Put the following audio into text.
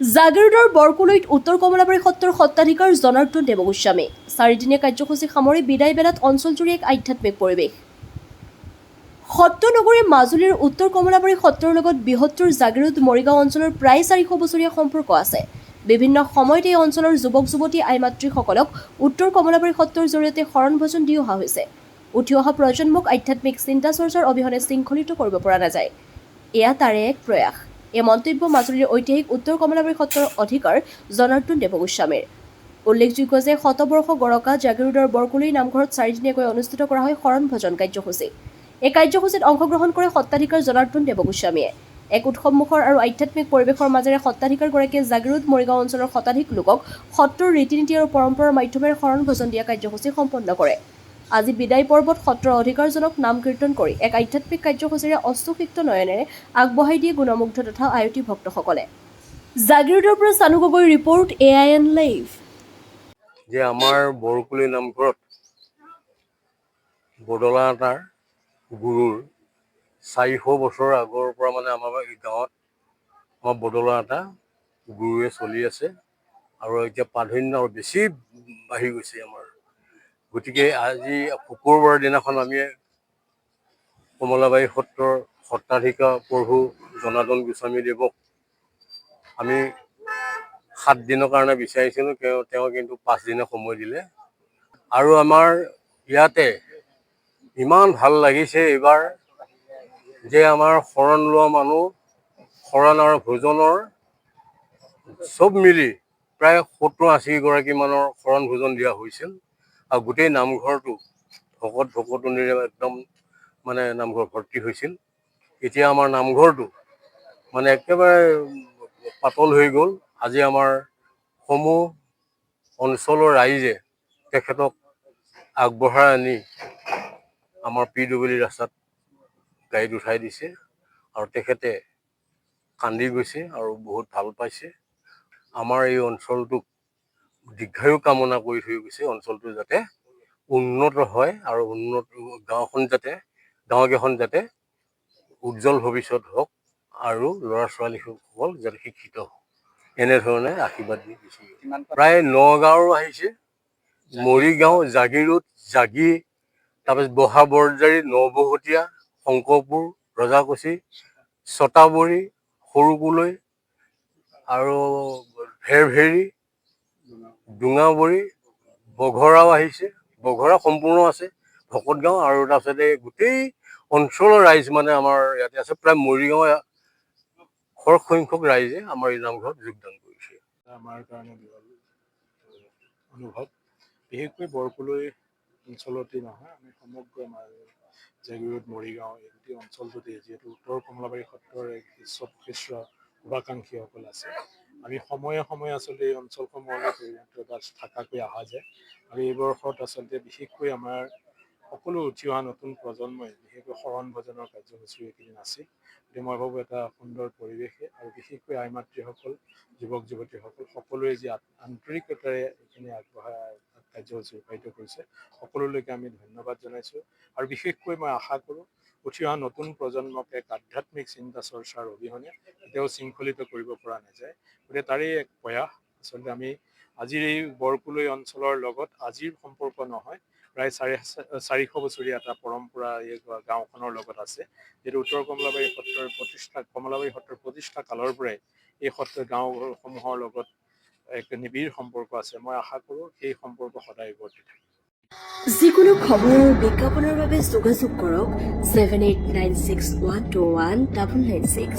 জাগিৰোডৰ বৰকুলৈত উত্তৰ কমলাবাৰী সত্ৰৰ সত্ৰাধিকাৰ জনাৰ্দন দেৱগোস্বামী চাৰিদিনীয়া কাৰ্যসূচী সামৰি বিদায় বেলাত অঞ্চলজুৰি এক আধ্যাত্মিক পৰিৱেশ। সত্ৰ নগৰী মাজুলীৰ উত্তৰ কমলাবাৰী সত্ৰৰ লগত বৃহত্তৰ জাগিৰোড মৰিগাঁও অঞ্চলৰ প্ৰায় 400 বছৰীয়া সম্পৰ্ক আছে। বিভিন্ন সময়ত এই অঞ্চলৰ যুৱক যুৱতী আই মাতৃসকলক উত্তৰ কমলাবাৰী সত্ৰৰ জৰিয়তে শৰণ ভজন দি অহা হৈছে। উঠি অহা প্ৰজন্মক আধ্যাত্মিক চিন্তা চৰ্চাৰ অবিহনে শৃংখলিত কৰিব পৰা নাযায়। এয়া তাৰে এক প্ৰয়াস। এই মন্তব্য মাজুলীৰ ঐতিহাসিক উত্তৰ কমলাবাৰী সত্ৰৰ অধিকাৰ জনাৰ্দন দেৱগোস্বামীৰ। উল্লেখযোগ্য যে শতবৰ্ষ গৰকা জাগিৰোডৰ বৰকুলৈ নামঘৰত 4 দিনীয়াকৈ অনুষ্ঠিত কৰা হয় শৰণ ভজন কাৰ্যসূচী। এই কাৰ্যসূচীত অংশগ্ৰহণ কৰে সত্ৰাধিকাৰ জনাৰ্দন দেৱগোস্বামীয়ে। এক উৎসৱমুখৰ আৰু আধ্যাত্মিক পৰিৱেশৰ মাজেৰে সত্ৰাধিকাৰগৰাকীয়ে জাগিৰোড মৰিগাঁও অঞ্চলৰ শতাধিক লোকক সত্ৰৰ ৰীতি নীতি আৰু পৰম্পৰাৰ মাধ্যমেৰে শৰণ ভজন দিয়া কাৰ্যসূচী সম্পন্ন কৰে। আজি বিদায় পৰ্বত সত্ৰৰ অধিকাৰজনক নাম কীৰ্তন কৰি এক আধ্যাত্মিক কাৰ্যসূচীৰে অশ্ৰুসিক্ত নয়নেৰে আগবঢ়াই দিয়ে গুণমুগ্ধ তথা আয়তী ভক্তসকলে। জাগিৰোডৰ পৰা Chanu Gogoi report AIN live. যে আমাৰ বৰকুলি নামঘৰত বদলা এটাৰ গুৰুৰ 400 বছৰ আগৰ পৰা আমাৰ এই গাঁৱত আমাৰ বদলা এটা গুৰুৱে চলি আছে আৰু এতিয়া প্ৰাধান্য আৰু বেছি বাঢ়ি গৈছে আমাৰ। গতিকে আজি শুকুৰবাৰৰ দিনাখন আমি কমলাবাৰী সত্ৰৰ সত্ৰাধিকাৰ প্ৰভু জনাৰ্দন গোস্বামী দেৱক আমি 7 দিনৰ কাৰণে বিচাৰিছিলোঁ, তেওঁ কিন্তু 5 দিনৰ সময় দিলে। আৰু আমাৰ ইয়াতে ইমান ভাল লাগিছে এইবাৰ যে আমাৰ শৰণ লোৱা মানুহ শৰণ আৰু ভোজনৰ চব মিলি প্ৰায় 70-80 গৰাকী মানৰ শৰণ ভোজন দিয়া হৈছিল আৰু গোটেই নামঘৰটো ভকতনিৰে একদম নামঘৰ ভৰ্তি হৈছিল। এতিয়া আমাৰ নামঘৰটো একেবাৰে পাতল হৈ গ'ল। আজি আমাৰ সমূহ অঞ্চলৰ ৰাইজে তেখেতক আগবঢ়াই আনি আমাৰ PW ৰাস্তাত গাড়ীত উঠাই দিছে আৰু তেখেতে কান্দি গৈছে আৰু বহুত ভাল পাইছে। আমাৰ এই অঞ্চলটোক দীৰ্ঘায়ু কামনা কৰি থৈ গৈছে, অঞ্চলটো যাতে উন্নত হয় আৰু গাঁওকেইখন যাতে উজ্জ্বল ভৱিষ্যত হওক আৰু ল'ৰা ছোৱালীসকল যাতে শিক্ষিত হওক, এনেধৰণে আশীৰ্বাদ দি দিছে। প্ৰায় নগাঁৱৰো আহিছে, মৰিগাঁও, জাগিৰোড, জাগি, তাৰপিছত বহা বৰজাৰী, নবহতীয়া, শংকৰপুৰ, ৰজাকুছি, ছটাবৰী, সৰুকুলৈ আৰু ভেৰভেৰি, ডোঙাবৰী, বঘৰাও আহিছে। বঘৰা সম্পূৰ্ণ আছে, ভকতগাঁও আৰু তাৰপিছতে গোটেই অঞ্চলৰ ৰাইজ আমাৰ ইয়াতে আছে। প্ৰায় মৰিগাঁও সৰহসংখ্যক ৰাইজে আমাৰ এই নামঘৰত যোগদান কৰিছে। আমাৰ কাৰণে অনুভৱ বিশেষকৈ বৰকুলৈ অঞ্চলতে নহয়, আমি সমগ্ৰ আমাৰ জাগিৰোড মৰিগাঁও এই গোটেই অঞ্চলটোতে যিহেতু উত্তৰ কমলাবাৰী সত্ৰৰ এক বিশ্বপ্ৰসিদ্ধ শুভাকাংক্ষীসকল আছে, আমি সময়ে সময়ে আচলতে এই অঞ্চলসমূহলৈ থকাকৈ অহা যায় আৰু এই বৰ্ষত আচলতে বিশেষকৈ আমাৰ সকলো উঠি অহা নতুন প্ৰজন্মই বিশেষকৈ শৰণ ভজনৰ কাৰ্যসূচী এইকেইদিন আছিল। গতিকে মই ভাবোঁ এটা সুন্দৰ পৰিৱেশে আৰু বিশেষকৈ আই মাতৃসকল, যুৱক যুৱতীসকল সকলোৱে যি আন্তৰিকতাৰে এইখিনি কাৰ্যসূচী ৰূপায়িত কৰিছে, সকলোলৈকে আমি ধন্যবাদ জনাইছোঁ। আৰু বিশেষকৈ মই আশা কৰোঁ উঠি অহা নতুন প্ৰজন্মক এক আধ্যাত্মিক চিন্তা চৰ্চাৰ অবিহনে কেতিয়াও শৃংখলিত কৰিব পৰা নাযায়। গতিকে তাৰেই এক প্ৰয়াস। আচলতে আমি আজিৰ এই বৰকুলৈ অঞ্চলৰ লগত আজিৰ সম্পৰ্ক নহয়, প্ৰায় 400 বছৰীয়া এটা পৰম্পৰা এই গাঁওখনৰ লগত আছে। যিহেতু উত্তৰ কমলাবাৰী সত্ৰৰ প্ৰতিষ্ঠা কালৰ পৰাই এই গাঁওসমূহৰ লগত এক নিবিড় সম্পৰ্ক আছে। মই আশা কৰোঁ এই সম্পৰ্ক সদায় বৰ্তি থাকে। যিকোনো খবৰ আৰু বিজ্ঞাপনৰ বাবে যোগাযোগ কৰক 7896121996।